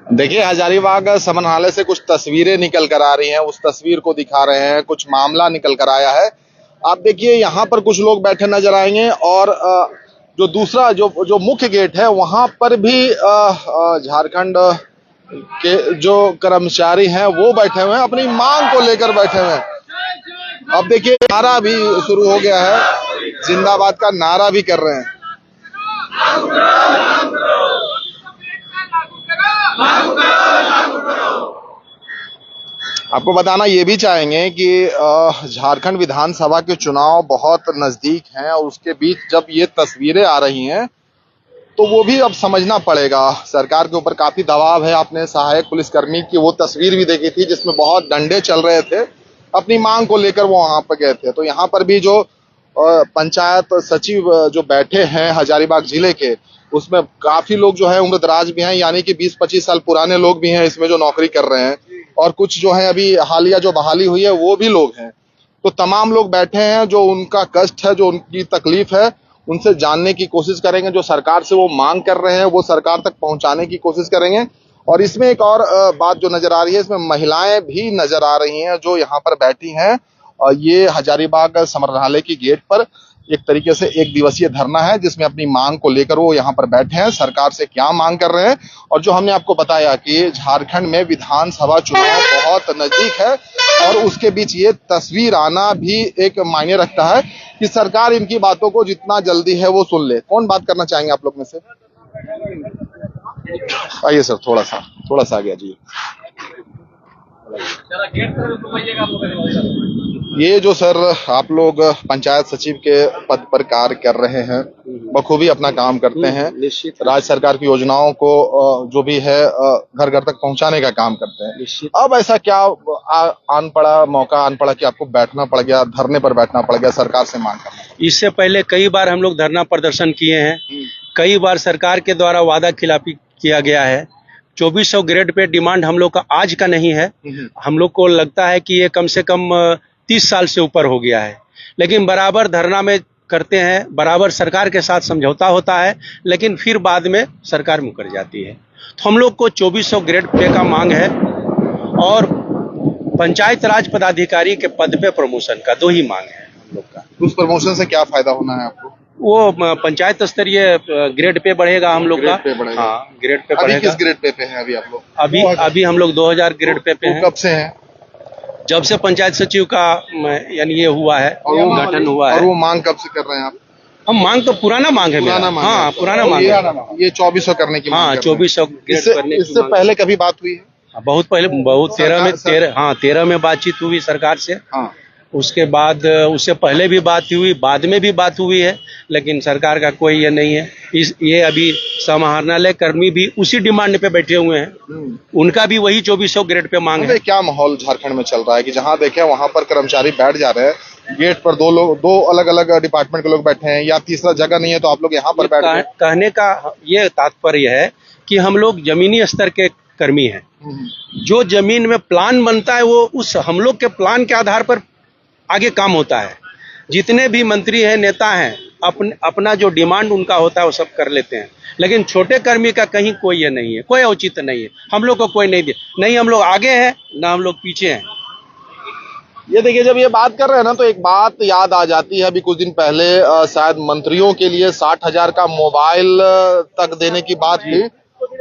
देखिए, हजारीबाग समरनालय से कुछ तस्वीरें निकल कर आ रही हैं। उस तस्वीर को दिखा रहे हैं, कुछ मामला निकल कर आया है। आप देखिए, यहाँ पर कुछ लोग बैठे नजर आएंगे और जो दूसरा जो मुख्य गेट है वहां पर भी झारखंड के जो कर्मचारी हैं वो बैठे हुए हैं, अपनी मांग को लेकर बैठे हुए हैं। अब देखिए, नारा भी शुरू हो गया है, जिंदाबाद का नारा भी कर रहे हैं। आपको बताना ये भी चाहेंगे कि झारखंड विधानसभा के चुनाव बहुत नजदीक हैं और उसके बीच जब ये तस्वीरें आ रही हैं तो वो भी अब समझना पड़ेगा। सरकार के ऊपर काफी दबाव है। आपने सहायक पुलिसकर्मी की वो तस्वीर भी देखी थी जिसमें बहुत डंडे चल रहे थे, अपनी मांग को लेकर वो वहां पर गए थे। तो यहाँ पर भी जो पंचायत सचिव जो बैठे हैं हजारीबाग जिले के, उसमें काफी लोग जो है उम्रदराज भी हैं, यानी कि 20-25 साल पुराने लोग भी हैं इसमें जो नौकरी कर रहे हैं, और कुछ जो है अभी हालिया जो बहाली हुई है वो भी लोग हैं। तो तमाम लोग बैठे हैं, जो उनका कष्ट है, जो उनकी तकलीफ है, उनसे जानने की कोशिश करेंगे। जो सरकार से वो मांग कर रहे हैं वो सरकार तक पहुंचाने की कोशिश करेंगे। और इसमें एक और बात जो नजर आ रही है, इसमें महिलाएं भी नजर आ रही हैं जो यहाँ पर बैठी हैं। ये हजारीबाग समरनालय की गेट पर एक तरीके से एक दिवसीय धरना है जिसमें अपनी मांग को लेकर वो यहाँ पर बैठे हैं। सरकार से क्या मांग कर रहे हैं, और जो हमने आपको बताया कि झारखंड में विधानसभा चुनाव बहुत नजदीक है और उसके बीच ये तस्वीर आना भी एक मायने रखता है कि सरकार इनकी बातों को जितना जल्दी है वो सुन ले। कौन बात करना चाहेंगे आप लोग में से? आइए सर, थोड़ा सा आगे जी। ये जो सर आप लोग पंचायत सचिव के पद पर कार्य कर रहे हैं, बखूबी अपना काम करते हैं, राज्य सरकार की योजनाओं को जो भी है घर घर तक पहुंचाने का काम करते हैं। अब ऐसा क्या मौका आन पड़ा कि आपको बैठना पड़ गया, धरने पर बैठना पड़ गया, सरकार से मांग करना? इससे पहले कई बार हम लोग धरना प्रदर्शन किए हैं, कई बार सरकार के द्वारा वादा खिलाफी किया गया है। 2400 ग्रेड पे डिमांड हम लोग का आज का नहीं है, हम लोग को लगता है कि ये कम से कम 30 साल से ऊपर हो गया है। लेकिन बराबर धरना में करते हैं, बराबर सरकार के साथ समझौता होता है, लेकिन फिर बाद में सरकार मुकर जाती है। तो हम लोग को 2400 ग्रेड पे का मांग है और पंचायत राज पदाधिकारी के पद पे प्रमोशन का, 2 ही मांग है हम लोग का। उस प्रमोशन से क्या फायदा होना है आपको? वो पंचायत स्तरीय ग्रेड पे बढ़ेगा हम लोग का। हाँ, ग्रेड पे बढ़ेगा। किस ग्रेड पे हैं अभी आप लोग? अभी हम लोग 2000 ग्रेड पे हैं। कब से हैं? जब से पंचायत सचिव का यानी ये हुआ है और वो गठन हुआ है। और वो मांग कब से कर रहे हैं आप? हम मांग तो पुराना मांग है, पुराना मांग। हाँ, पुराना मांग है। ये 2400 करने की मांग। हाँ, 2400 करने की। इससे पहले कभी बात हुई है? बहुत पहले, बहुत 13 में बातचीत हुई सरकार से। हाँ, उसके बाद उससे पहले भी बात हुई, बाद में भी बात हुई है, लेकिन सरकार का कोई ये नहीं है। ये अभी समाहरणालय कर्मी भी उसी डिमांड पे बैठे हुए हैं, उनका भी वही 2400 ग्रेड पे मांग है। क्या माहौल झारखंड में चल रहा है कि जहां देखे वहां पर कर्मचारी बैठ जा रहे हैं, गेट पर दो अलग अलग डिपार्टमेंट के लोग बैठे हैं, या तीसरा जगह नहीं है तो आप लोग यहाँ पर बैठ गए? कहने का ये तात्पर्य है कि हम लोग जमीनी स्तर के कर्मी हैं। जो जमीन में प्लान बनता है वो उस हम लोग के प्लान के आधार पर आगे काम होता है। जितने भी मंत्री हैं, नेता हैं, अपना जो डिमांड उनका होता है वो सब कर लेते हैं, लेकिन छोटे कर्मी का कहीं कोई ये नहीं है, कोई औचित्य नहीं है। हम लोग को कोई नहीं दे, नहीं हम लोग आगे हैं ना हम लोग पीछे हैं। ये देखिए, जब ये बात कर रहे हैं ना तो एक बात याद आ जाती है। अभी कुछ दिन पहले शायद मंत्रियों के लिए 60,000 का मोबाइल तक देने की बात थी,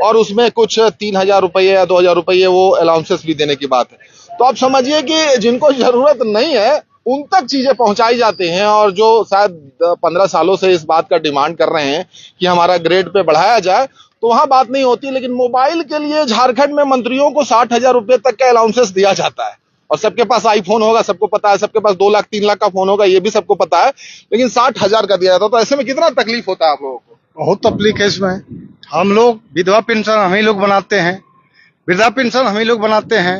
और उसमें कुछ 3,000 रुपये या 2,000 रुपये वो अलाउंसेस भी देने की बात है। तो आप समझिए कि जिनको जरूरत नहीं है उन तक चीजें पहुंचाई जाती हैं, और जो शायद 15 सालों से इस बात का डिमांड कर रहे हैं कि हमारा ग्रेड पे बढ़ाया जाए, तो वहां बात नहीं होती। लेकिन मोबाइल के लिए झारखंड में मंत्रियों को 60,000 रुपये तक का अलाउंसेस दिया जाता है, और सबके पास आईफोन होगा, सबको पता है, सबके पास 2 लाख 3 लाख का फोन होगा, ये भी सबको पता है, लेकिन 60,000 का दिया जाता है। तो ऐसे में कितना तकलीफ होता है आप लोगों को? बहुत तकलीफ है इसमें। हम लोग विधवा पेंशन हम ही लोग बनाते हैं, वृद्धा पेंशन हम ही लोग बनाते हैं,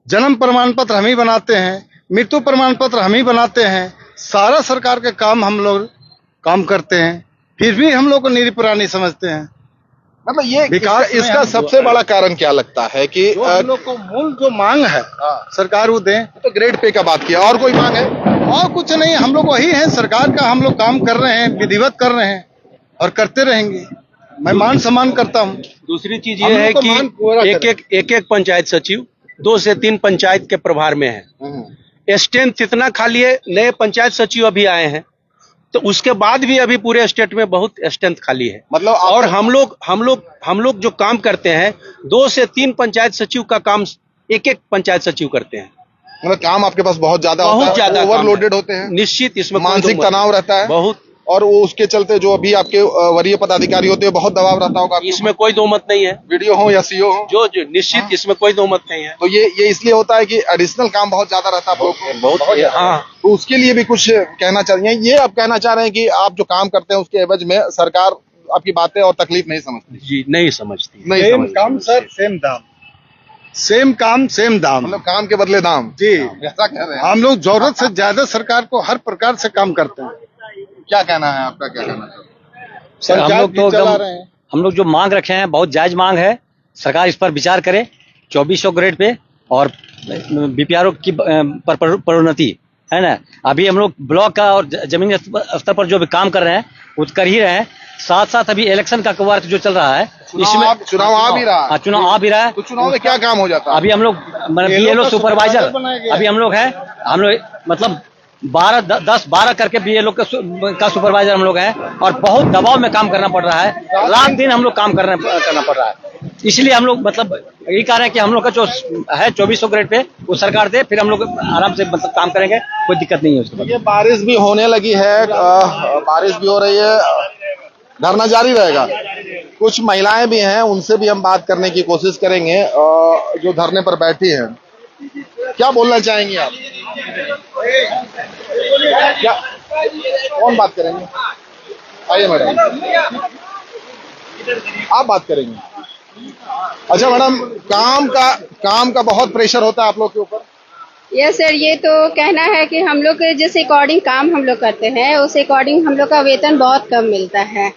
जन्म प्रमाण पत्र हम ही बनाते हैं, मृत्यु प्रमाण पत्र हम ही बनाते हैं, सारा सरकार के काम हम लोग काम करते हैं, फिर भी हम लोग को निरपराधी समझते हैं। मतलब ये इसका सबसे बड़ा कारण क्या लगता है कि हम लोग को मूल जो मांग है सरकार वो दे। तो ग्रेड पे का बात किया, और कोई मांग है? और कुछ नहीं, हम लोग वही है, सरकार का हम लोग काम कर रहे हैं, विधिवत कर रहे हैं और करते रहेंगे। मैं मान सम्मान करता हूँ। दूसरी चीज हम ये लोग है को मान पूरा कि एक पंचायत सचिव 2 से 3 पंचायत के प्रभार में है। स्ट्रेंथ इतना खाली है, नए पंचायत सचिव अभी आए हैं, तो उसके बाद भी अभी पूरे स्टेट में बहुत स्ट्रेंथ खाली है। मतलब और हम लोग जो काम करते हैं 2 से 3 पंचायत सचिव का काम एक पंचायत सचिव करते हैं। मतलब काम आपके पास बहुत ज्यादा होता है, बहुत ज्यादा ओवरलोडेड होते हैं, निश्चित, इसमें कोई मानसिक दो मत तनाव रहता है बहुत, और वो उसके चलते जो अभी आपके वरीय पदाधिकारी होते हैं बहुत दबाव रहता होगा आपके इसमें कोई दो मत नहीं है। वीडियो हो या सीओ हो, जो निश्चित इसमें कोई दो मत नहीं है। तो ये इसलिए होता है कि एडिशनल काम बहुत ज्यादा रहता है आप लोग को। बहुत हाँ, तो उसके लिए भी कुछ कहना चाहिए। ये आप कहना चाह रहे हैं कि आप जो काम करते हैं उसके एवज में सरकार आपकी बातें और तकलीफ नहीं समझती? जी नहीं समझती। नहीं सेम समझती। काम सर सेम दाम, सेम काम सेम दाम। मतलब काम के बदले दाम, जी, ऐसा कह रहे हैं। हम लोग जरूरत से ज्यादा सरकार को हर प्रकार से काम करते हैं। क्या कहना है आपका, क्या कहना है? सरकार हम लोग तो चला एकदम- रहे हैं। हम लोग जो मांग रखे हैं बहुत जायज मांग है, सरकार इस पर विचार करे 2400 ग्रेड पे, और बीपीआरओ की प्रोन्नति है ना। अभी हम लोग ब्लॉक का और जमीनी स्तर पर जो भी काम कर रहे हैं वो कर ही रहे हैं, साथ साथ अभी इलेक्शन का वर्क जो चल रहा है चुनाव आ भी रहा है। हाँ, चुनाव आ भी रहा है। तो चुनाव में क्या काम हो जाता है? अभी हम लोग बीएलओ सुपरवाइजर अभी हम लोग हैं, हम लोग मतलब 10-12 करके बीएलओ का सुपरवाइजर हम लोग हैं, और बहुत दबाव में काम करना पड़ रहा है, रात दिन हम लोग काम करना पड़ रहा है। इसलिए हम लोग मतलब यही कह रहे हैं कि हम लोग का जो है 2400 ग्रेड पे वो सरकार दे, फिर हम लोग आराम से मतलब काम करेंगे, कोई दिक्कत नहीं है उसके बाद। ये बारिश भी होने लगी है, बारिश भी हो रही है, धरना जारी रहेगा। कुछ महिलाएं भी हैं, उनसे भी हम बात करने की कोशिश करेंगे जो धरने पर बैठी हैं। क्या बोलना चाहेंगी आप? क्या कौन बात करेंगे? आइए मैडम, आप बात करेंगे। अच्छा मैडम, काम का बहुत प्रेशर होता है आप लोग के ऊपर? यस सर, ये तो कहना है कि हम लोग जिस अकॉर्डिंग काम हम लोग करते हैं उस अकॉर्डिंग हम लोग का वेतन बहुत कम मिलता है।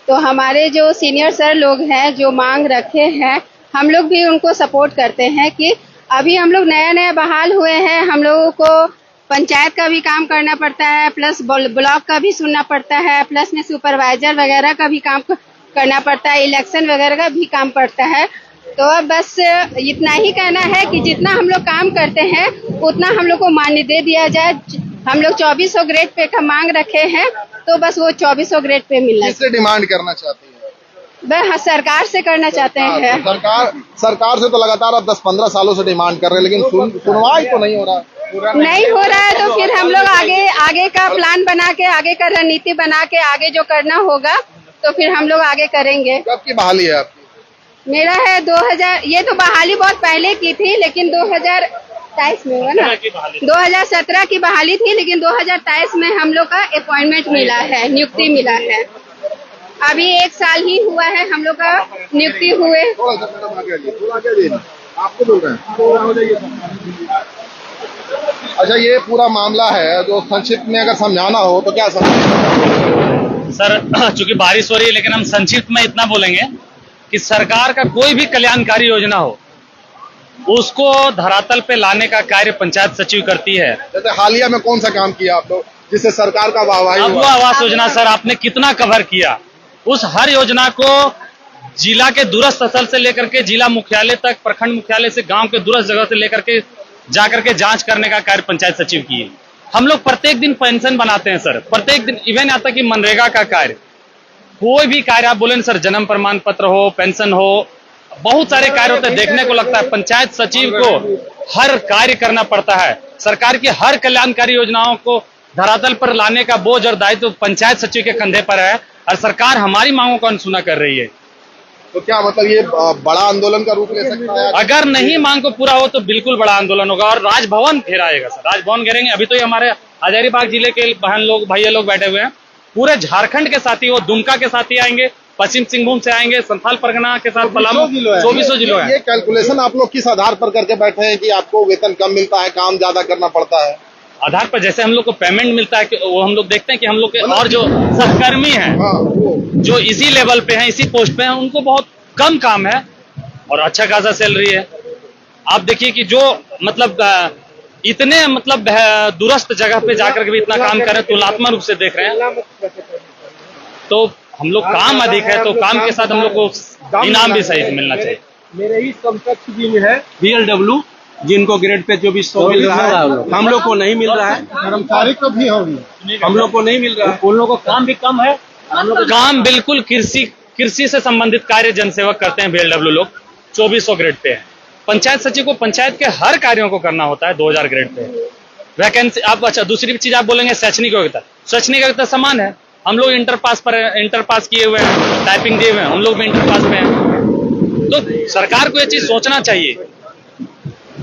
तो हमारे जो सीनियर सर लोग हैं जो मांग रखे हैं, हम लोग भी उनको सपोर्ट करते हैं कि अभी हम लोग नया बहाल हुए हैं, हम लोगों को पंचायत का भी काम करना पड़ता है, प्लस ब्लॉक का भी सुनना पड़ता है, प्लस में सुपरवाइजर वगैरह का भी काम करना पड़ता है, इलेक्शन वगैरह का भी काम पड़ता है। तो अब बस इतना ही कहना है कि जितना हम लोग काम करते हैं उतना हम लोग को मान्यता दिया जाए। हम लोग 2400 ग्रेड पे का मांग रखे हैं, तो बस वो 2400 ग्रेड पे मिलना किससे डिमांड करना चाहती है? बस सरकार से करना चाहते हैं। सरकार से तो लगातार अब 10-15 सालों से डिमांड कर रहे हैं, लेकिन सुनवाई तो नहीं हो रहा है। नहीं हो रहा है तो फिर हम लोग आगे का प्लान बना के, आगे का रणनीति बना के आगे जो करना होगा तो फिर हम लोग आगे करेंगे। कब की बहाली है आपकी? मेरा है 2000, ये तो बहाली बहुत पहले की थी, लेकिन 2023 में हुआ ना, 2017 की बहाली थी, लेकिन 2023 में हम लोग का अपॉइंटमेंट मिला है, नियुक्ति मिला है। अभी 1 साल ही हुआ है हम लोग का नियुक्ति हुए। थोड़ा सा मैडम आगे आइए, थोड़ा आगे आइए। आपको बोल रहे हैं। अच्छा, ये पूरा मामला है जो संक्षिप्त में अगर समझाना हो तो क्या समझाएं? सर, चूंकि बारिश हो रही है, लेकिन हम संक्षिप्त में इतना बोलेंगे कि सरकार का कोई भी कल्याणकारी योजना हो उसको धरातल पे लाने का कार्य पंचायत सचिव करती है। जैसे हालिया में कौन सा काम किया आप लोग जिससे सरकार का वाहवाही अब वो हुआ? आवास योजना सर आपने कितना कवर किया, उस हर योजना को जिला के दूरस्थ स्थल से लेकर के जिला मुख्यालय तक, प्रखंड मुख्यालय से गांव के दूरस्थ जगह से लेकर के जाकर के जांच करने का कार्य पंचायत सचिव किए। हम लोग प्रत्येक दिन पेंशन बनाते हैं सर, प्रत्येक दिन, इवन आता कि मनरेगा का कार्य, कोई भी कार्य आप बोले ना सर, जन्म प्रमाण पत्र हो, पेंशन हो, बहुत सारे कार्य होते हैं। देखने को लगता है पंचायत सचिव को हर कार्य करना पड़ता है। सरकार की हर कल्याणकारी योजनाओं को धरातल पर लाने का बोझ और दायित्व पंचायत सचिव के कंधे पर है, और सरकार हमारी मांगों को अनसुना कर रही है। तो क्या मतलब ये बड़ा आंदोलन का रूप ले सकता है? अगर नहीं मांग को पूरा हो तो बिल्कुल बड़ा आंदोलन होगा और राजभवन घेराएगा सर, राजभवन घेरेंगे। अभी तो ये हमारे हजारीबाग जिले के बहन लोग, भैया लोग बैठे हुए हैं, पूरे झारखंड के साथी, वो दुमका के साथी आएंगे, पश्चिम सिंहभूम से आएंगे, संथाल परगना के साथ पलामू, 2400 जिलों है। ये कैलकुलेशन आप लोग किस आधार पर करके बैठे हैं कि आपको वेतन कम मिलता है, काम ज्यादा करना पड़ता है? आधार पर जैसे हम लोग को पेमेंट मिलता है कि वो हम लोग देखते हैं कि हम लोग के और जो सहकर्मी हैं, जो इसी लेवल पे हैं, इसी पोस्ट पे हैं, उनको बहुत कम काम है और अच्छा खासा सैलरी है। आप देखिए कि जो मतलब इतने मतलब दूरस्थ जगह पे जाकर के भी इतना काम कर रहे हैं, तुलनात्मक रूप से देख रहे हैं, तो हम लोग काम अधिक है तो काम के साथ हम लोग को इनाम भी सही मिलना चाहिए। मेरे ही समकक्ष भी में है BLW, जिनको ग्रेड पे 2400 मिल रहा है, हम लोग को नहीं मिल रहा है। कर्मचारी को भी होगी, हम लोग को नहीं मिल रहा है। उन लोगों को काम भी कम है, हम लोग काम बिल्कुल कृषि से संबंधित कार्य जनसेवक करते हैं BLW लोग, 2400 ग्रेड पे है। पंचायत सचिव को पंचायत के हर कार्यों को करना होता है 2000 ग्रेड पे। वैकेंसी आप, अच्छा दूसरी चीज आप बोलेंगे शैक्षणिक योग्यता समान है। हम लोग इंटर पास किए हुए हैं, टाइपिंग दिए हुए हैं, हम लोग भी इंटर पास में हैं। तो सरकार को ये चीज सोचना चाहिए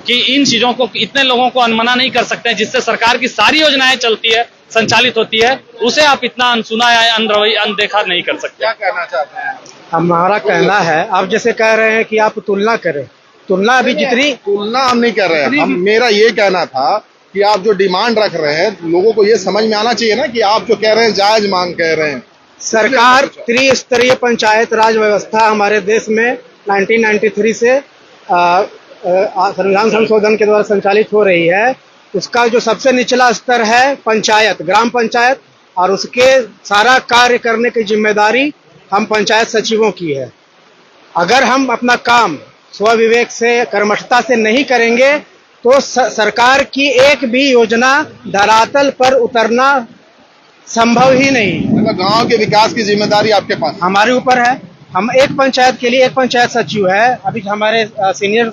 कि इन चीजों को, इतने लोगों को अनमना नहीं कर सकते हैं जिससे सरकार की सारी योजनाएं चलती है, संचालित होती है, उसे आप इतना अनसुना या अनदेखा नहीं कर सकते। क्या कहना चाहते हैं? हमारा कहना है, आप जैसे कह रहे हैं कि आप तुलना करें, तुलना अभी जितनी तुलना हम नहीं कर रहे हैं, मेरा ये कहना था कि आप जो डिमांड रख रहे हैं लोगों को ये समझ में आना चाहिए ना कि आप जो कह रहे हैं जायज मांग कह रहे हैं। सरकार त्रिस्तरीय पंचायत राज व्यवस्था हमारे देश में 1993 से संविधान संशोधन के द्वारा संचालित हो रही है। उसका जो सबसे निचला स्तर है पंचायत, ग्राम पंचायत, और उसके सारा कार्य करने की जिम्मेदारी हम पंचायत सचिवों की है। अगर हम अपना काम स्वविवेक से, कर्मठता से नहीं करेंगे तो सरकार की एक भी योजना धरातल पर उतरना संभव ही नहीं। मतलब गांव के विकास की जिम्मेदारी आपके पास, हमारे ऊपर है। हम एक पंचायत के लिए एक पंचायत सचिव है। अभी हमारे सीनियर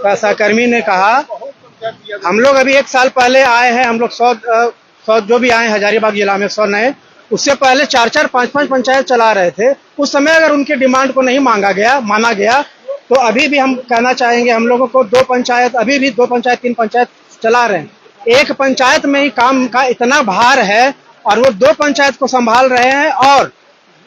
सहकर्मी ने कहा, हम लोग अभी 1 साल पहले आए हैं, हम लोग 100 जो भी आए हजारीबाग जिला में 100 नए, उससे पहले 4-4, 5-5 पंचायत चला रहे थे। उस समय अगर उनके डिमांड को नहीं माना गया तो अभी भी हम कहना चाहेंगे, हम लोगों को 2 पंचायत, अभी भी 2 पंचायत 3 पंचायत चला रहे हैं। एक पंचायत में ही काम का इतना भार है और वो 2 पंचायत को संभाल रहे हैं, और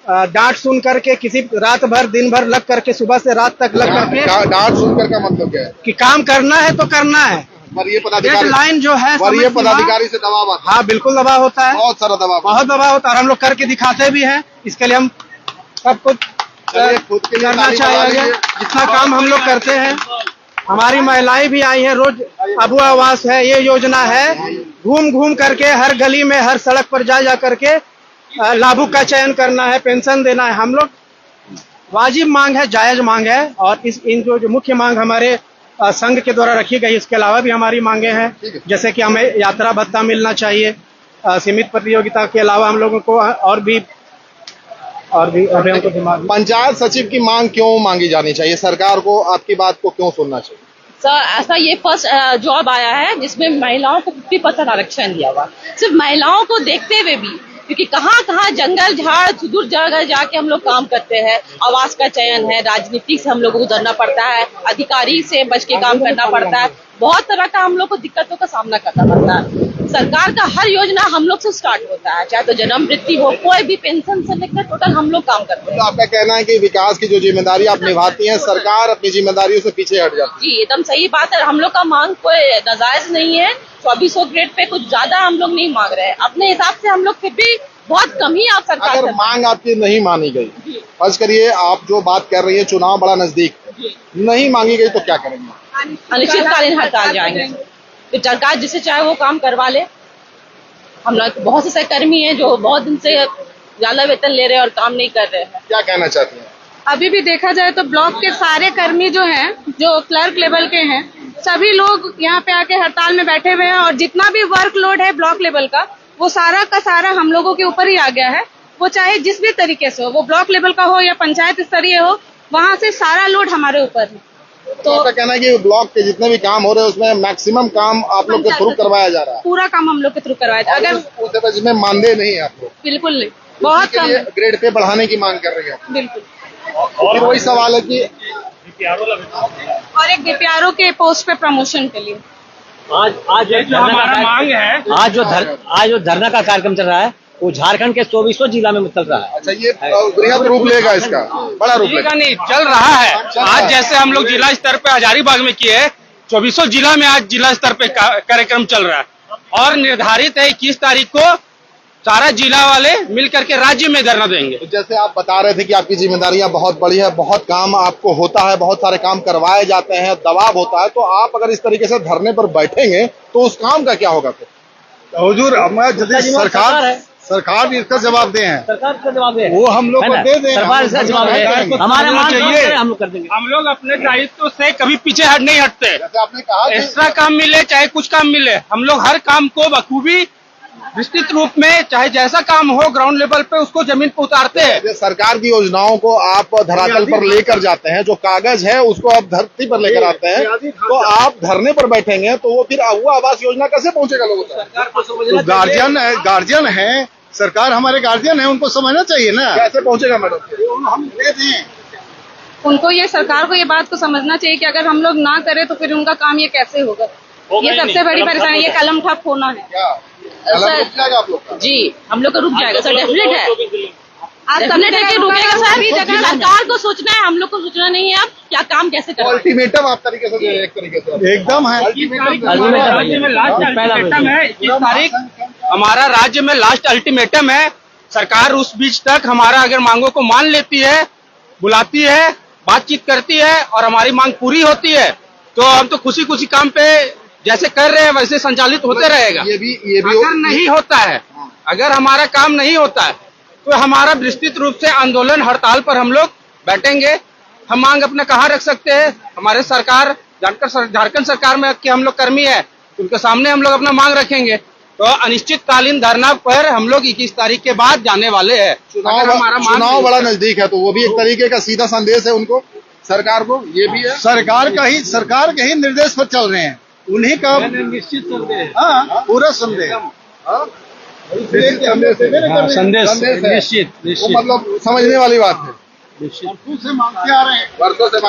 डांट सुन करके किसी रात भर दिन भर लग करके, सुबह से रात तक लग करके, डांट सुनकर का मतलब क्या है कि काम करना है तो करना है। वरीय पदाधिकारी, लाइन जो है वरीय पदाधिकारी से दबाव आता है। हाँ बिल्कुल दबाव होता है, बहुत सारा दबाव, बहुत दबाव होता है, और हम लोग करके दिखाते भी हैं। इसके लिए हम सब कुछ खुद के लिए करना चाहिए। जितना काम हम लोग करते हैं, हमारी महिलाएं भी आई हैं, रोज अबू आवास है, ये योजना है, घूम घूम करके हर गली में, हर सड़क पर जा करके लाभुक का चयन करना है, पेंशन देना है। हम लोग वाजिब मांग है, जायज मांग है, और इन जो मुख्य मांग हमारे संघ के द्वारा रखी गई, इसके अलावा भी हमारी मांगे हैं, जैसे कि हमें यात्रा भत्ता मिलना चाहिए, सीमित प्रतियोगिता के अलावा हम लोगों को और भी पंचायत सचिव की मांग क्यों मांगी जानी चाहिए? सरकार को आपकी बात को क्यों सुनना चाहिए? सर ऐसा ये फर्स्ट जॉब आया है जिसमें महिलाओं को 50% आरक्षण दिया हुआ, सिर्फ महिलाओं को देखते हुए भी, क्योंकि कहाँ कहाँ जंगल झाड़ सुदूर जगह जाके हम लोग काम करते हैं। आवास का चयन है, राजनीति से हम लोग को गुजरना पड़ता है, अधिकारी से बच के काम करना पड़ता है, बहुत तरह का हम लोग को दिक्कतों का सामना करना पड़ता है। सरकार का हर योजना हम लोग से स्टार्ट होता है, चाहे तो जन्म मृत्यु हो, कोई भी पेंशन से लेकर टोटल हम लोग काम करते हैं। तो आपका कहना है कि विकास की जो जिम्मेदारी आप निभाती हैं, सरकार अपनी जिम्मेदारियों से पीछे हट जाती है? जी एकदम सही बात है। हम लोग का मांग कोई नाजायज नहीं है, 2400 ग्रेड पे कुछ ज्यादा हम लोग नहीं मांग रहे हैं। अपने हिसाब से हम लोग फिर भी बहुत कम ही आप सरकार अगर मांग आपकी नहीं मानी गई, फर्ज करिए आप जो बात कर रही है, चुनाव बड़ा नजदीक नहीं मांगी गई, तो क्या करेंगे? अनिश्चितकालीन हड़ताल जाएंगे। तो सरकार जिसे चाहे वो काम करवा ले। हम लोग बहुत से सहकर्मी हैं जो बहुत दिन से ज्यादा वेतन ले रहे हैं और काम नहीं कर रहे हैं। क्या कहना चाहती हैं? अभी भी देखा जाए तो ब्लॉक के सारे कर्मी जो हैं, जो क्लर्क लेवल के हैं, सभी लोग यहाँ पे आके हड़ताल में बैठे हुए हैं, और जितना भी वर्कलोड है ब्लॉक लेवल का, वो सारा का सारा हम लोगों के ऊपर ही आ गया है। वो चाहे जिस भी तरीके से हो, वो ब्लॉक लेवल का हो या पंचायत स्तरीय हो, वहाँ से सारा लोड हमारे ऊपर है। तो आपका कहना है कि ब्लॉक के जितने भी काम हो रहे हैं उसमें मैक्सिमम काम आप लोग के थ्रू करवाया जा रहा है? पूरा काम हम लोग के थ्रू करवाया जाए। अगर उसमें मानदेय नहीं है आप लोग? बिल्कुल नहीं, बहुत कम। ग्रेड पे बढ़ाने की मांग कर रही है? बिल्कुल। फिर वही सवाल है कि और एक DPRO के पोस्ट पे प्रमोशन के लिए आज जो हमारा मांग है, आज जो धरना का कार्यक्रम चल रहा है वो झारखंड के 2400 जिला में चल रहा है। अच्छा, ये बृहद रूप लेगा, इसका बड़ा रूप लेगा? नहीं, चल रहा है। आज जैसे हम लोग जिला स्तर पे हजारीबाग में किए, 2400 जिला में आज जिला स्तर पे कार्यक्रम चल रहा है, और निर्धारित है 21 तारीख को सारा जिला वाले मिल करके राज्य में धरना देंगे। तो जैसे आप बता रहे थे कि आपकी जिम्मेदारियां बहुत बड़ी है, बहुत काम आपको होता है, बहुत सारे काम करवाए जाते हैं, दबाव होता है, तो आप अगर इस तरीके से धरने पर बैठेंगे तो उस काम का क्या होगा? फिर हुजूर, सरकार भी इसका जवाब दे हैं, सरकार का जवाब है, वो हम लोग को दे दें, सरकार इसका जवाब है, हमारे मांग चाहिए हम लोग कर देंगे। हम लोग अपने दायित्व से कभी पीछे हट नहीं हटते। जैसे आपने कहा कि एक्स्ट्रा काम मिले चाहे कुछ काम मिले, हम लोग हर काम को बखूबी विस्तृत रूप में चाहे जैसा काम हो ग्राउंड लेवल पे उसको जमीन पर उतारते हैं। जैसे सरकार की योजनाओं को आप धरातल पर लेकर जाते हैं, जो कागज है उसको आप धरती पर लेकर आते हैं, तो आप धरने पर बैठेंगे तो वो फिर वो आवास योजना कैसे पहुंचेगा लोगों तक? तो गार्जियन है, सरकार हमारे गार्जियन है, उनको समझना चाहिए ना। कैसे पहुंचेगा मैडम? हम दे दें, उनको ये सरकार को ये बात को समझना चाहिए कि अगर हम लोग ना करें तो फिर उनका काम ये कैसे होगा। ये सबसे बड़ी परेशानी, ये कलम ठप होना है। क्या कलम रुक जाएगा आप लोग का? जी हम लोग का रुक जाएगा सर, डेफिनेट है, आज डेफिनेट है कि रुकेगा सर। सरकार को सोचना है, हम लोग को सोचना नहीं है अब क्या काम कैसे करना है। अल्टीमेटम आप तरीके से दे, एक तरीके से एकदम है। राज्य में लास्ट अल्टीमेटम है 21 तारीख, हमारा राज्य में लास्ट अल्टीमेटम है। सरकार उस बीच तक हमारा अगर मांगों को मान लेती है, बुलाती है, बातचीत करती है और हमारी मांग पूरी होती है तो हम तो खुशी खुशी काम पे जैसे कर रहे हैं वैसे संचालित होते रहेगा। ये भी अगर नहीं होता है, अगर हमारा काम नहीं होता है तो हमारा विस्तृत रूप से आंदोलन हड़ताल पर हम लोग बैठेंगे। हम मांग अपना कहाँ रख सकते हैं? हमारे सरकार झारखंड सरकार में कि हम लोग कर्मी है, उनके सामने हम लोग अपना मांग रखेंगे। तो अनिश्चितकालीन धरना पर हम लोग 21 तारीख के बाद जाने वाले हैं। चुनाव बड़ा नजदीक है तो वो भी एक तरीके का सीधा संदेश है उनको, सरकार को। ये भी है सरकार के ही निर्देश पर चल रहे हैं, उन्हीं का निश्चित संदेश, हाँ, पूरा संदेश संदेश है। निश्चित वो मतलब समझने वाली बात है। वर्षों से मांगते आ रहे हैं,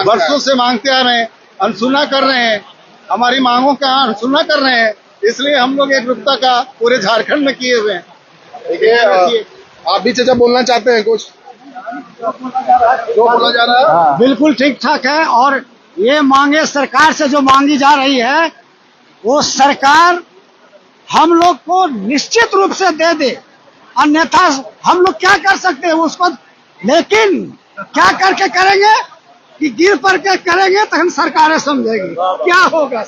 वर्षों से मांगते आ रहे हैं, अनसुना कर रहे हैं, हमारी मांगों का अनसुना कर रहे हैं, इसलिए हम लोग एकजुटता का पूरे झारखंड में किए हुए हैं। देखिए आप भी चाचा बोलना चाहते हैं कुछ? जो बोला जा रहा है बिल्कुल ठीक ठाक है। और ये मांगे सरकार से जो मांगी जा रही है वो सरकार हम लोग को निश्चित रूप से दे दे, अन्यथा हम लोग क्या कर सकते हैं उसको। लेकिन क्या करके करेंगे कि गिर पड़ के करेंगे तो हम सरकारें समझेगी क्या होगा।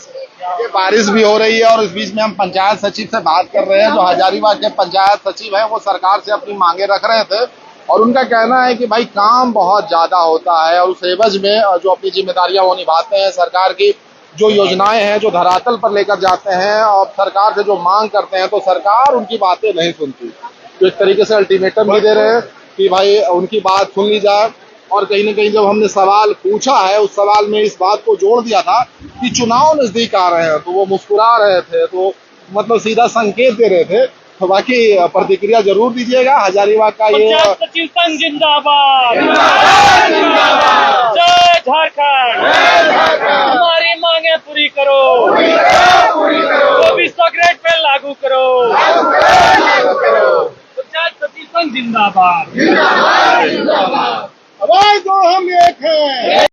ये बारिश भी हो रही है और इस बीच में हम पंचायत सचिव से बात कर रहे हैं। जो हजारीबाग के पंचायत सचिव हैं वो सरकार से अपनी मांगे रख रहे थे और उनका कहना है कि भाई काम बहुत ज्यादा होता है और उस एवज में जो अपनी जिम्मेदारियां वो निभाते हैं। सरकार की जो योजनाएं हैं जो धरातल पर लेकर जाते हैं और सरकार से जो मांग करते हैं तो सरकार उनकी बातें नहीं सुनती। तो एक तरीके से अल्टीमेटम भी दे रहे हैं कि भाई उनकी बात सुन ली जाए। और कहीं न कहीं जब हमने सवाल पूछा है उस सवाल में इस बात को जोड़ दिया था कि चुनाव नजदीक आ रहे हैं तो वो मुस्कुरा रहे थे, तो मतलब सीधा संकेत दे रहे थे। तो बाकी प्रतिक्रिया जरूर दीजिएगा। हजारीबाग का ये सचिव संघ जिंदाबाद, जय झारखंड, हमारी मांगे पूरी करो, 2400 ग्रेड पे लागू करो, सचिव संघ जिंदाबाद। आवाज दो हम एक हैं।